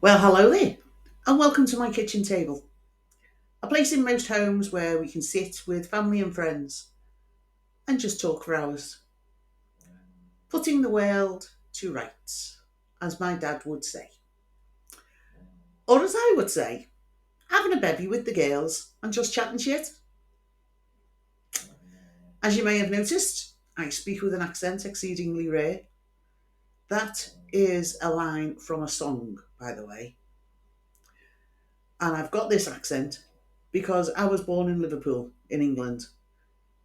Well, hello there, and welcome to my kitchen table, a place in most homes where we can sit with family and friends and just talk for hours, putting the world to rights, as my dad would say. Or as I would say, having a bevy with the girls and just chatting shit. As you may have noticed, I speak with an accent exceedingly rare. That is a line from a song, by the way. And I've got this accent because I was born in Liverpool, in England,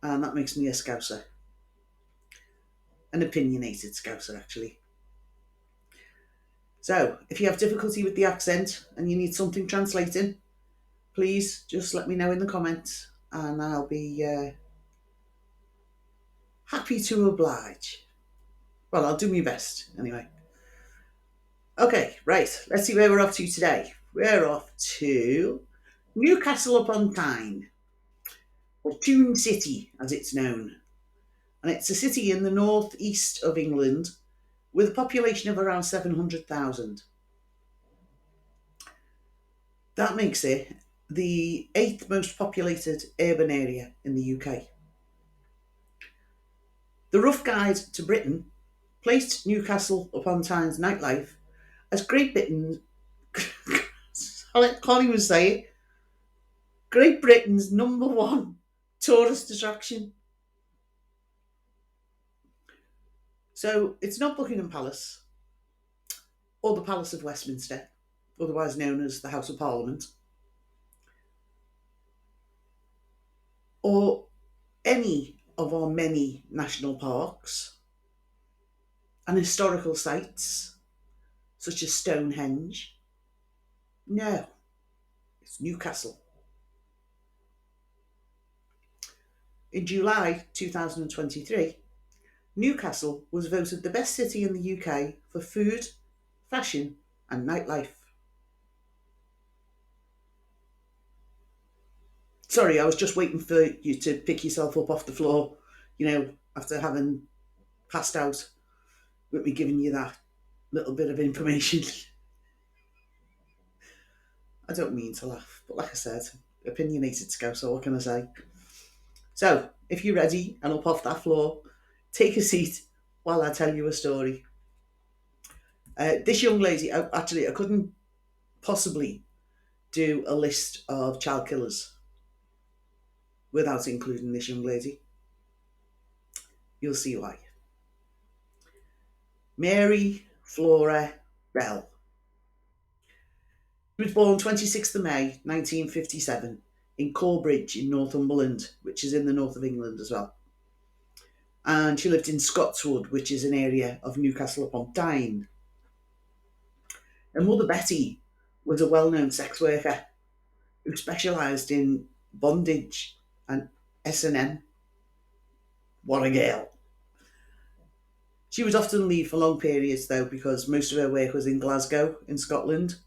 and that makes me a Scouser. An opinionated Scouser, actually. So, if you have difficulty with the accent and you need something translating, please just let me know in the comments and I'll be happy to oblige. Well, I'll do my best anyway. Okay, right, let's see where we're off to today. We're off to Newcastle upon Tyne, or Tune City as it's known. And it's a city in the northeast of England with a population of around 700,000. That makes it the eighth most populated urban area in the UK. The Rough Guide to Britain placed Newcastle upon Tyne's nightlife as Great Britain's I can't even say it. Great Britain's number one tourist attraction. So it's not Buckingham Palace or the Palace of Westminster, otherwise known as the House of Parliament, or any of our many national parks and historical sites such as Stonehenge. No, it's Newcastle. In July 2023, Newcastle was voted the best city in the UK for food, fashion, and nightlife. Sorry, I was just waiting for you to pick yourself up off the floor, after having passed out with me giving you that little bit of information. I don't mean to laugh, but like I said, opinionated scout, so what can I say? So, if you're ready and up off that floor, take a seat while I tell you a story. This young lady, I couldn't possibly do a list of child killers without including this young lady. You'll see why. Mary Flora Bell. She was born 26th of May 1957 in Corbridge in Northumberland, which is in the north of England as well. And she lived in Scotswood, which is an area of Newcastle upon Tyne. Her mother Betty was a well-known sex worker who specialised in bondage and S&M. What a girl. She would often leave for long periods though because most of her work was in Glasgow in Scotland.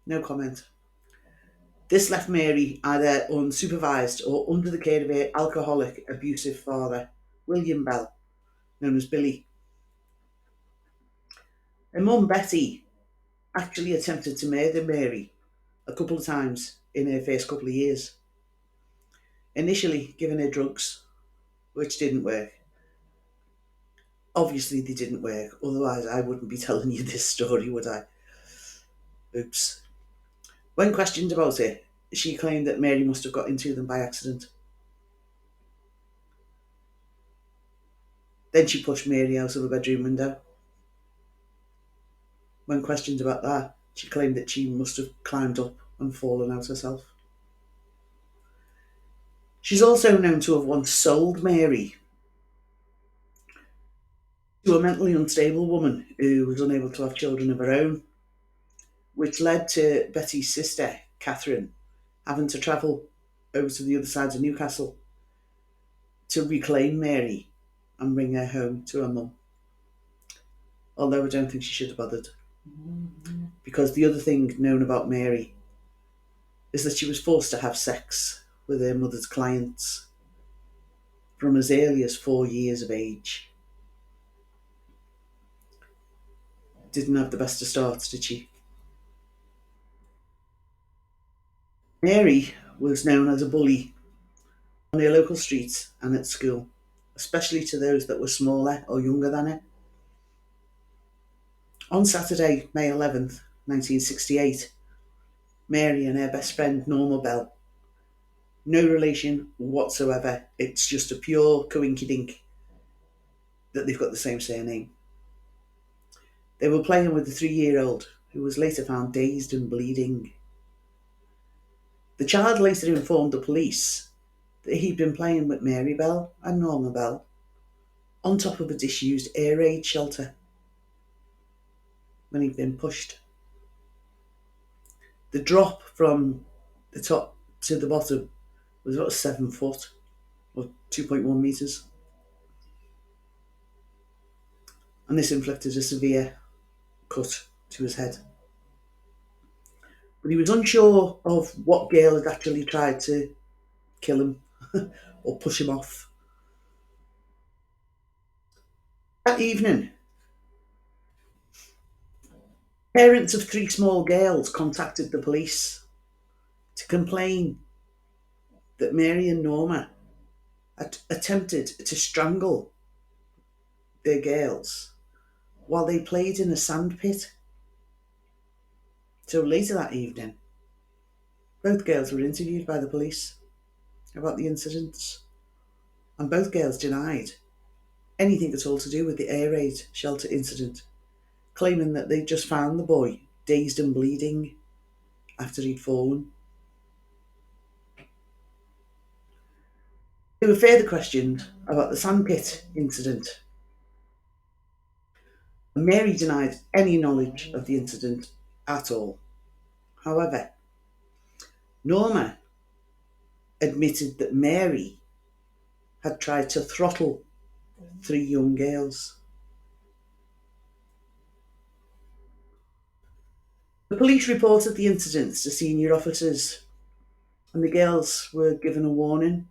No comment. This left Mary either unsupervised or under the care of her alcoholic, abusive father, William Bell, known as Billy. Her mum Betty actually attempted to murder Mary a couple of times in her first couple of years. Initially giving her drugs, which didn't work. Obviously they didn't work, otherwise I wouldn't be telling you this story, would I? Oops. When questioned about it, she claimed that Mary must have got into them by accident. Then she pushed Mary out of a bedroom window. When questioned about that, she claimed that she must have climbed up and fallen out herself. She's also known to have once sold Mary to a mentally unstable woman who was unable to have children of her own, which led to Betty's sister, Catherine, having to travel over to the other side of Newcastle to reclaim Mary and bring her home to her mum. Although I don't think she should have bothered. Because the other thing known about Mary is that she was forced to have sex with her mother's clients from as early as 4 years of age. didn't have the best of starts, did she? Mary was known as a bully on their local streets and at school, especially to those that were smaller or younger than her. On Saturday, May 11th, 1968, Mary and her best friend Norma Bell, no relation whatsoever, it's just a pure coinkydink that they've got the same surname. They were playing with the 3-year-old, who was later found dazed and bleeding. The child later informed the police that he'd been playing with Mary Bell and Norma Bell on top of a disused air raid shelter when he'd been pushed. The drop from the top to the bottom was about 7 foot or 2.1 metres. And this inflicted a severe cut to his head. But he was unsure of what girl had actually tried to kill him or push him off. That evening, parents of 3 small girls contacted the police to complain that Mary and Norma had attempted to strangle their girls while they played in a sandpit. So later that evening, both girls were interviewed by the police about the incidents, and both girls denied anything at all to do with the air raid shelter incident, claiming that they'd just found the boy dazed and bleeding after he'd fallen. They were further questioned about the sandpit incident. Mary denied any knowledge of the incident at all. However, Norma admitted that Mary had tried to throttle 3 young girls. The police reported the incidents to senior officers, and the girls were given a warning,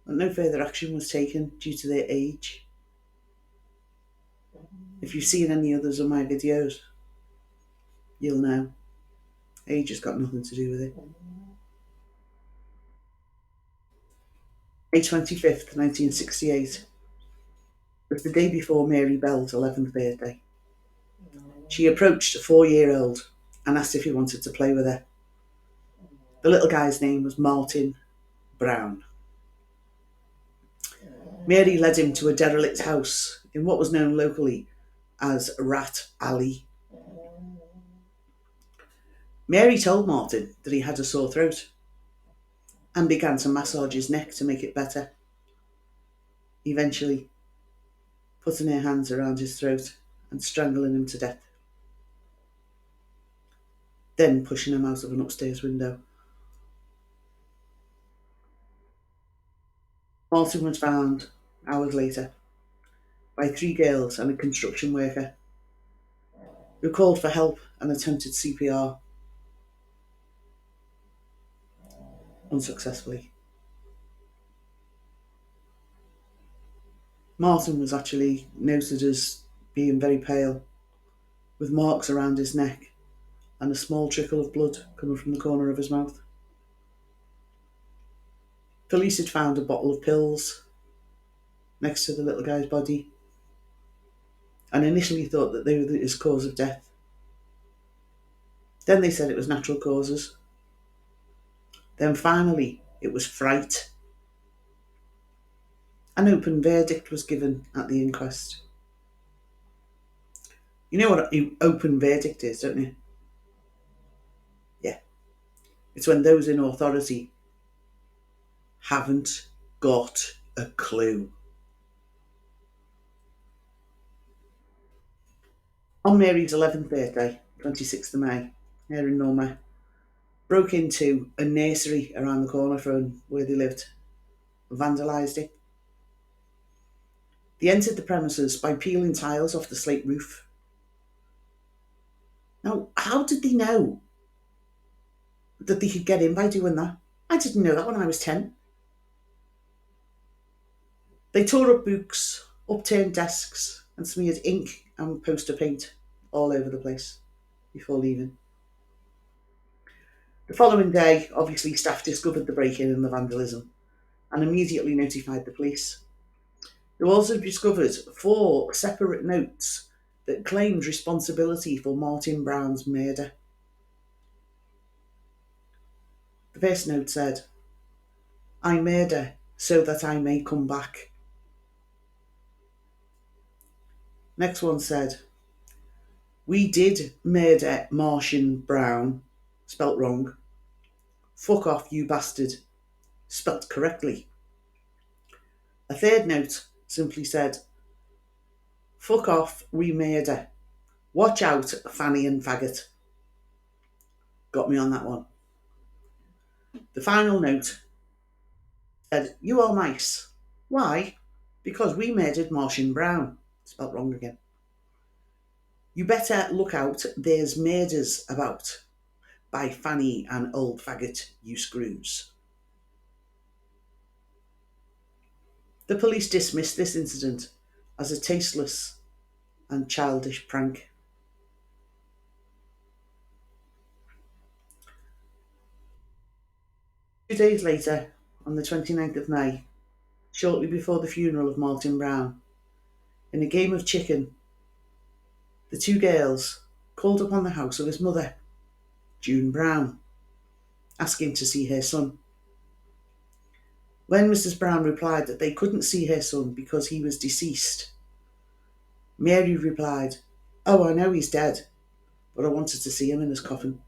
but no further action was taken due to their age. If you've seen any others of my videos, you'll know age has got nothing to do with it. May 25th, 1968 was the day before Mary Bell's 11th birthday. She approached a 4-year-old and asked if he wanted to play with her. The little guy's name was Martin Brown. Mary led him to a derelict house in what was known locally as Rat Alley. Mary told Martin that he had a sore throat and began to massage his neck to make it better, eventually putting her hands around his throat and strangling him to death, then pushing him out of an upstairs window. Martin was found hours later by 3 girls and a construction worker who called for help and attempted CPR unsuccessfully. Martin was actually noted as being very pale, with marks around his neck and a small trickle of blood coming from the corner of his mouth. Police had found a bottle of pills next to the little guy's body and initially thought that they were his cause of death. Then they said it was natural causes. Then finally it was fright. An open verdict was given at the inquest. You know what an open verdict is, don't you? Yeah. It's when those in authority haven't got a clue. On Mary's 11th birthday, 26th of May, her and Norma broke into a nursery around the corner from where they lived, vandalised it. They entered the premises by peeling tiles off the slate roof. Now, how did they know that they could get in by doing that? I didn't know that when I was 10. They tore up books, upturned desks, and smeared ink and poster paint all over the place before leaving. The following day, obviously, staff discovered the break-in and the vandalism and immediately notified the police. They also discovered 4 separate notes that claimed responsibility for Martin Brown's murder. The first note said, "I murder so that I may come back." Next one said, "We did murder Martian Brown," spelt wrong. "Fuck off, you bastard," spelt correctly. A third note simply said, "Fuck off, we murder. Watch out, fanny and faggot." Got me on that one. The final note said, "You are mice." Why? Because we murdered Martian Brown. Spelt wrong again. "You better look out, there's murders about. By fanny and old faggot, you screws." The police dismissed this incident as a tasteless and childish prank. 2 days later, on the 29th of May, shortly before the funeral of Martin Brown, in a game of chicken, the 2 girls called upon the house of his mother, June Brown, asking to see her son. When Mrs. Brown replied that they couldn't see her son because he was deceased, Mary replied, "Oh, I know he's dead, but I wanted to see him in his coffin."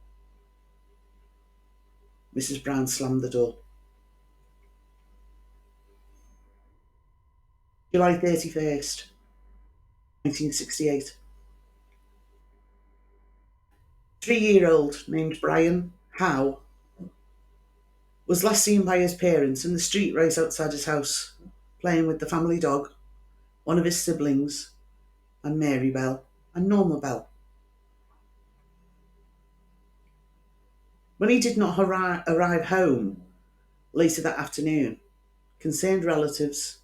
Mrs. Brown slammed the door. July 31st, 1968. 3-year-old named Brian Howe was last seen by his parents in the street right outside his house, playing with the family dog, one of his siblings, and Mary Bell and Norma Bell. When he did not arrive home later that afternoon, concerned relatives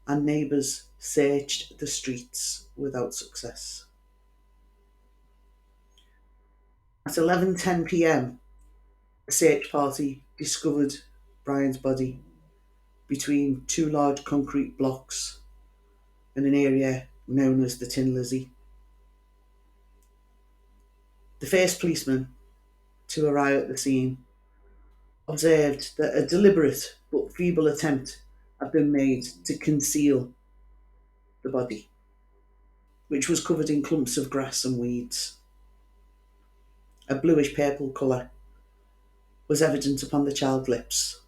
and neighbours searched the streets without success. At 11:10 p.m, a search party discovered Brian's body between 2 large concrete blocks in an area known as the Tin Lizzie. The first policeman to arrive at the scene observed that a deliberate but feeble attempt had been made to conceal the body, which was covered in clumps of grass and weeds. A bluish purple colour was evident upon the child's lips,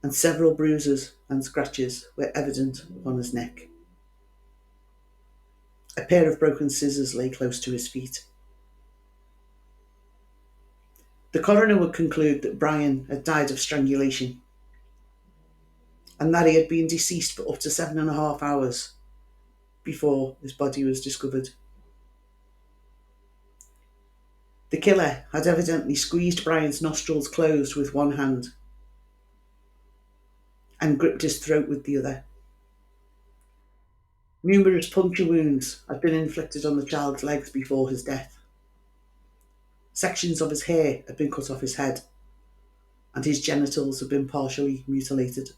and several bruises and scratches were evident upon his neck. A pair of broken scissors lay close to his feet. The coroner would conclude that Brian had died of strangulation and that he had been deceased for up to 7.5 hours before his body was discovered. The killer had evidently squeezed Brian's nostrils closed with one hand and gripped his throat with the other. Numerous puncture wounds had been inflicted on the child's legs before his death. Sections of his hair had been cut off his head, and his genitals had been partially mutilated.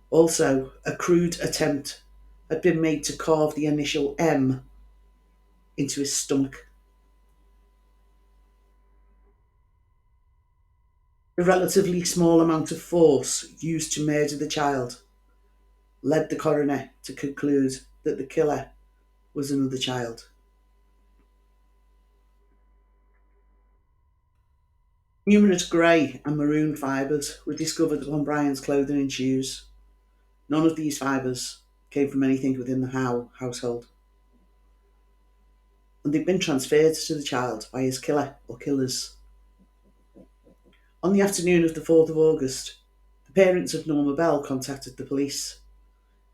Also, a crude attempt had been made to carve the initial M into his stomach. The relatively small amount of force used to murder the child led the coroner to conclude that the killer was another child. Numerous grey and maroon fibres were discovered upon Brian's clothing and shoes. None of these fibres came from anything within the Howe household, and they'd been transferred to the child by his killer or killers. On the afternoon of the 4th of August, the parents of Norma Bell contacted the police,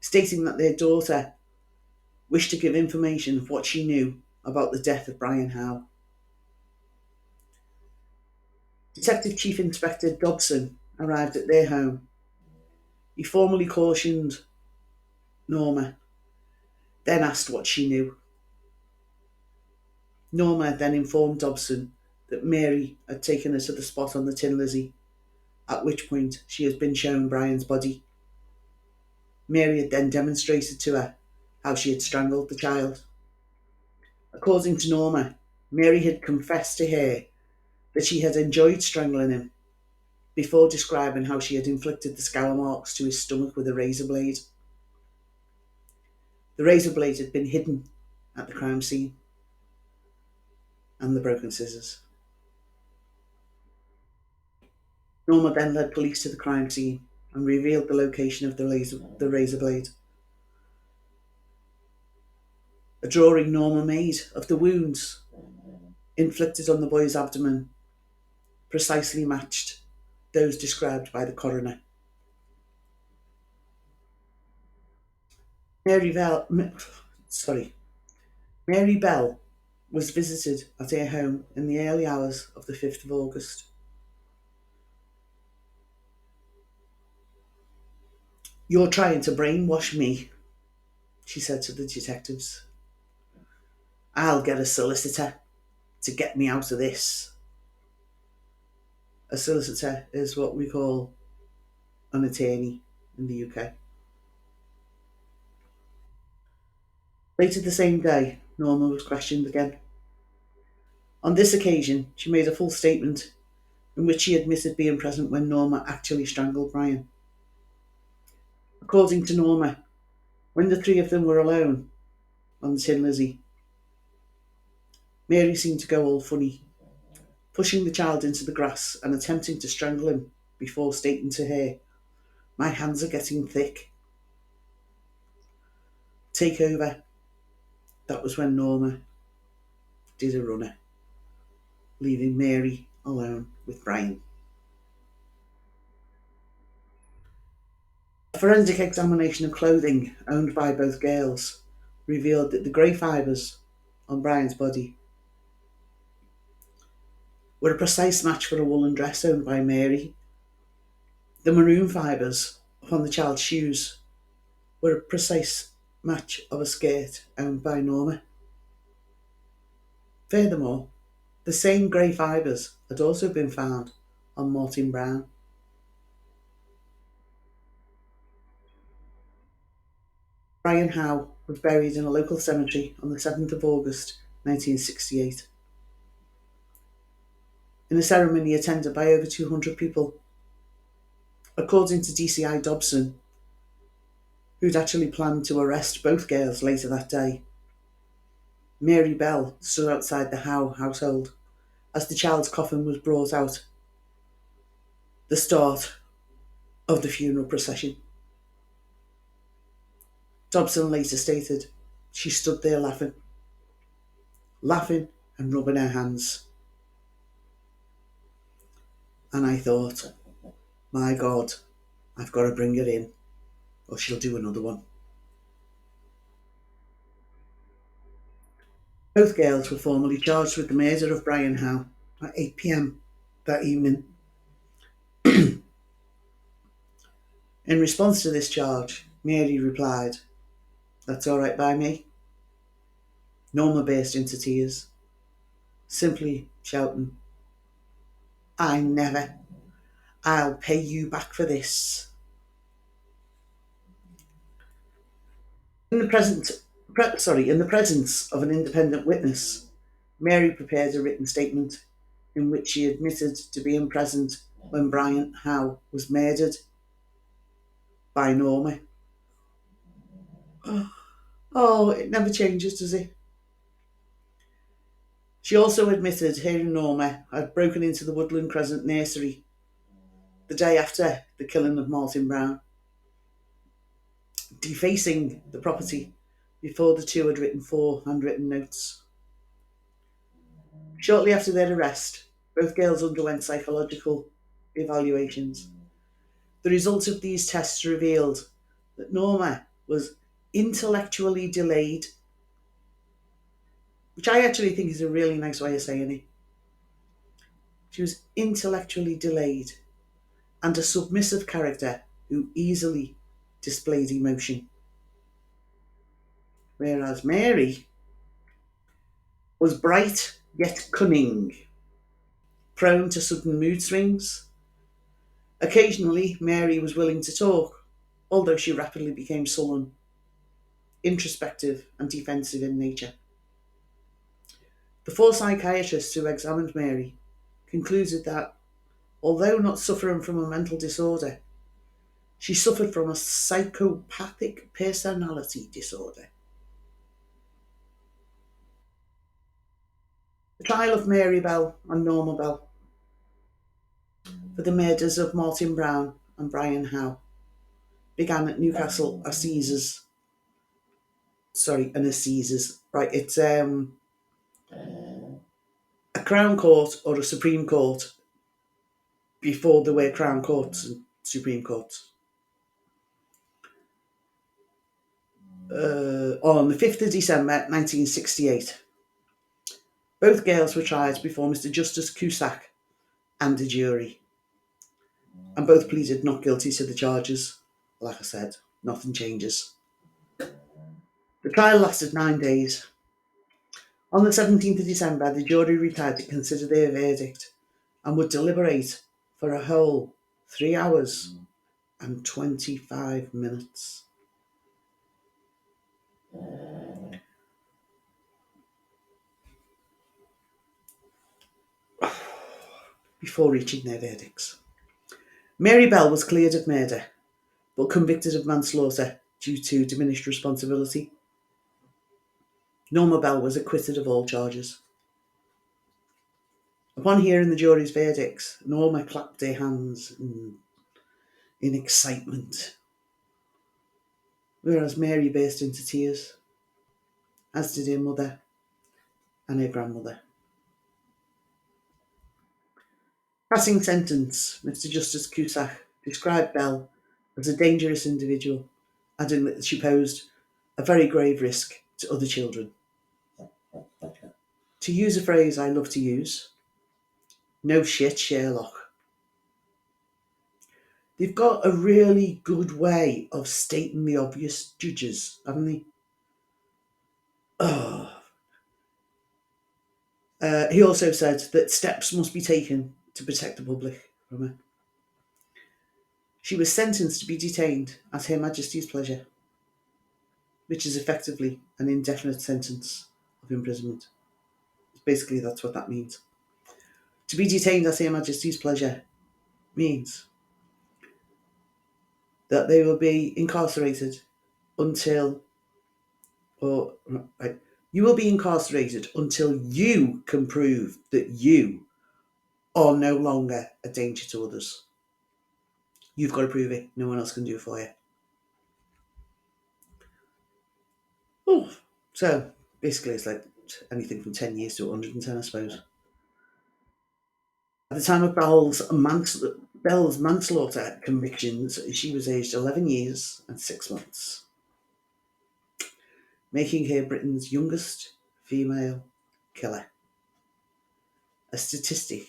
stating that their daughter wished to give information of what she knew about the death of Brian Howe. Detective Chief Inspector Dobson arrived at their home. He formally cautioned Norma then asked what she knew. Norma then informed Dobson that Mary had taken her to the spot on the Tin Lizzie, at which point she has been shown Brian's body. Mary had then demonstrated to her how she had strangled the child. According to Norma, Mary had confessed to her that she had enjoyed strangling him before describing how she had inflicted the scour marks to his stomach with a razor blade. The razor blade had been hidden at the crime scene, and the broken scissors. Norma then led police to the crime scene and revealed the location of the razor blade. A drawing Norma made of the wounds inflicted on the boy's abdomen precisely matched those described by the coroner. Mary Bell, sorry, Mary Bell was visited at her home in the early hours of the 5th of August. "You're trying to brainwash me," she said to the detectives. "I'll get a solicitor to get me out of this." A solicitor is what we call an attorney in the UK. Later the same day, Norma was questioned again. On this occasion, she made a full statement in which she admitted being present when Norma actually strangled Brian. According to Norma, when the three of them were alone on the Tin Lizzie, Mary seemed to go all funny, pushing the child into the grass and attempting to strangle him before stating to her, "My hands are getting thick. Take over." That was when Norma did a runner, leaving Mary alone with Brian. A forensic examination of clothing owned by both girls revealed that the grey fibres on Brian's body were a precise match for a woolen dress owned by Mary. The maroon fibres upon the child's shoes were a precise match of a skirt owned by Norma. Furthermore, the same grey fibres had also been found on Martin Brown. Brian Howe was buried in a local cemetery on the 7th of August 1968. In a ceremony attended by over 200 people. According to DCI Dobson, who'd actually planned to arrest both girls later that day, Mary Bell stood outside the Howe household as the child's coffin was brought out, the start of the funeral procession. Dobson later stated she stood there laughing and rubbing her hands. And I thought, my God, I've got to bring her in, or she'll do another one. Both girls were formally charged with the murder of Brian Howe at 8 p.m. that evening. In response to this charge, Mary replied, "That's all right by me." Norma burst into tears, simply shouting, "I never. I'll pay you back for this." In the presence of an independent witness, Mary prepared a written statement in which she admitted to being present when Brian Howe was murdered by Norma. Oh, it never changes, does it? She also admitted hearing Norma had broken into the Woodland Crescent nursery the day after the killing of Martin Brown, defacing the property before the two had written 4 handwritten notes. Shortly after their arrest, both girls underwent psychological evaluations. The results of these tests revealed that Norma was intellectually delayed, which I actually think is a really nice way of saying it. She was intellectually delayed and a submissive character who easily displayed emotion. whereas Mary was bright yet cunning, prone to sudden mood swings. Occasionally, Mary was willing to talk, although she rapidly became sullen, introspective, and defensive in nature. The four psychiatrists who examined Mary concluded that, although not suffering from a mental disorder, she suffered from a psychopathic personality disorder. The trial of Mary Bell and Norma Bell for the murders of Martin Brown and Brian Howe began at Newcastle Assizes. Sorry, an Assizes. Right, it's a Crown Court or a Supreme Court before there were Crown Courts and Supreme Courts. On the 5th of December 1968, both girls were tried before Mr Justice Cusack and a jury, and both pleaded not guilty to the charges. Like I said, nothing changes. The trial lasted 9 days. On the 17th of December, the jury retired to consider their verdict and would deliberate for a whole 3 hours and 25 minutes. Before reaching their verdicts. Mary Bell was cleared of murder, but convicted of manslaughter due to diminished responsibility. Norma Bell was acquitted of all charges. Upon hearing the jury's verdicts, Norma clapped her hands in excitement, whereas Mary burst into tears, as did her mother and her grandmother. Passing sentence, Mr Justice Cusack described Bell as a dangerous individual, adding that she posed a very grave risk to other children. To use a phrase I love to use, no shit, Sherlock. They've got a really good way of stating the obvious, judges, haven't they? Oh. He also said that steps must be taken to protect the public from her. She was sentenced to be detained at Her Majesty's pleasure, which is effectively an indefinite sentence of imprisonment. Basically, that's what that means. To be detained at Her Majesty's pleasure means that they will be incarcerated until, you will be incarcerated until you can prove that you are no longer a danger to others. You've got to prove it. No one else can do it for you. Oh, so basically it's like anything from 10 years to 110, I suppose. At the time of Bell's manslaughter convictions, she was aged 11 years and 6 months, making her Britain's youngest female killer, a statistic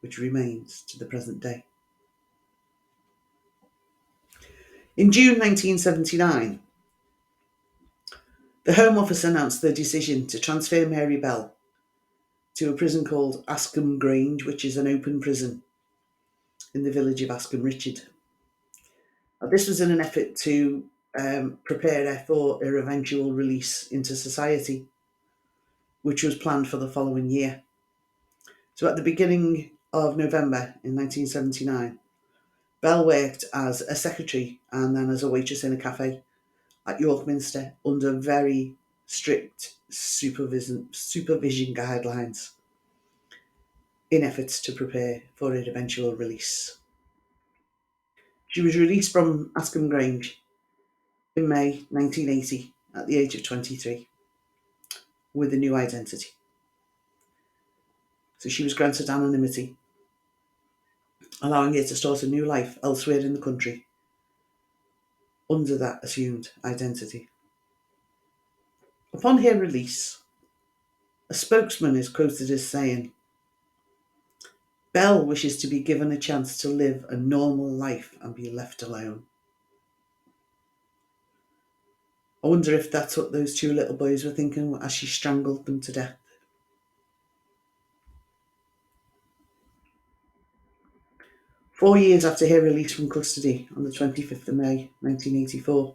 which remains to the present day. In June 1979, the Home Office announced their decision to transfer Mary Bell to a prison called Askham Grange, which is an open prison in the village of Askham Richard. Now, this was in an effort to prepare her for her eventual release into society, which was planned for the following year. So at the beginning of November in 1979, Bell worked as a secretary and then as a waitress in a cafe at York Minster under very strict supervision guidelines in efforts to prepare for her eventual release. She was released from Askham Grange in May 1980 at the age of 23 with a new identity. So she was granted anonymity, allowing her to start a new life elsewhere in the country under that assumed identity. Upon her release, a spokesman is quoted as saying, "Bell wishes to be given a chance to live a normal life and be left alone." I wonder if that's what those two little boys were thinking as she strangled them to death. 4 years after her release from custody on the 25th of May 1984,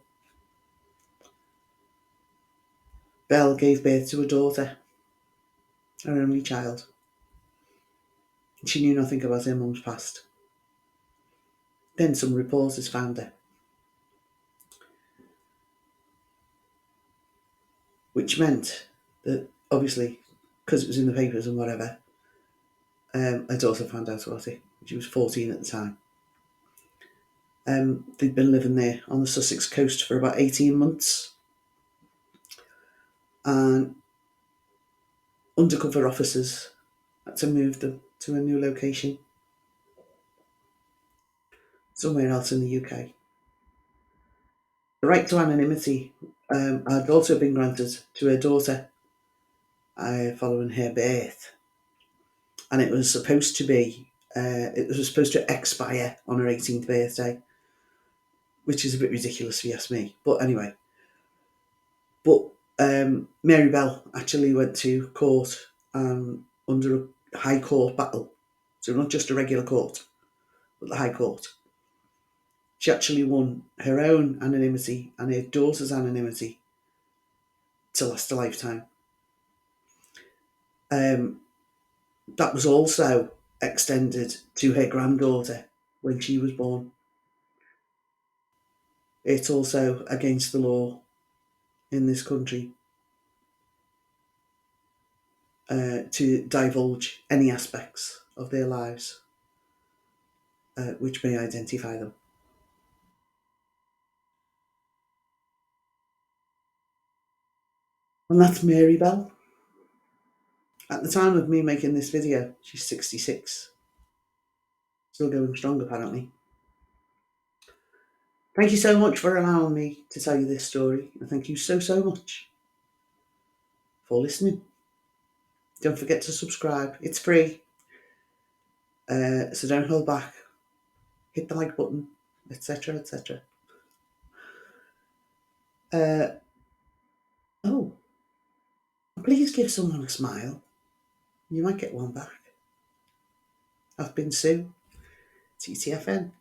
Belle gave birth to a daughter, her only child. She knew nothing about her mum's past. Then some reporters found her, which meant that, obviously, because it was in the papers and whatever, her daughter found out about it. She was 14 at the time. They'd been living there on the Sussex coast for about 18 months. And undercover officers had to move them to a new location, somewhere else in the UK. The right to anonymity had also been granted to her daughter following her birth, and it was supposed to expire on her 18th birthday, which is a bit ridiculous if you ask me. But anyway, Mary Bell actually went to court under a High Court battle, so not just a regular court, but the High Court. She actually won her own anonymity and her daughter's anonymity to last a lifetime. That was also extended to her granddaughter when she was born. It's also against the law in this country to divulge any aspects of their lives which may identify them. And that's Mary Bell. At the time of me making this video, she's 66. Still going strong, apparently. Thank you so much for allowing me to tell you this story, and thank you so much for listening. Don't forget to subscribe, it's free, so don't hold back. Hit the like button, etc, etc. Please give someone a smile. You might get one back. I've been Sue, TTFN.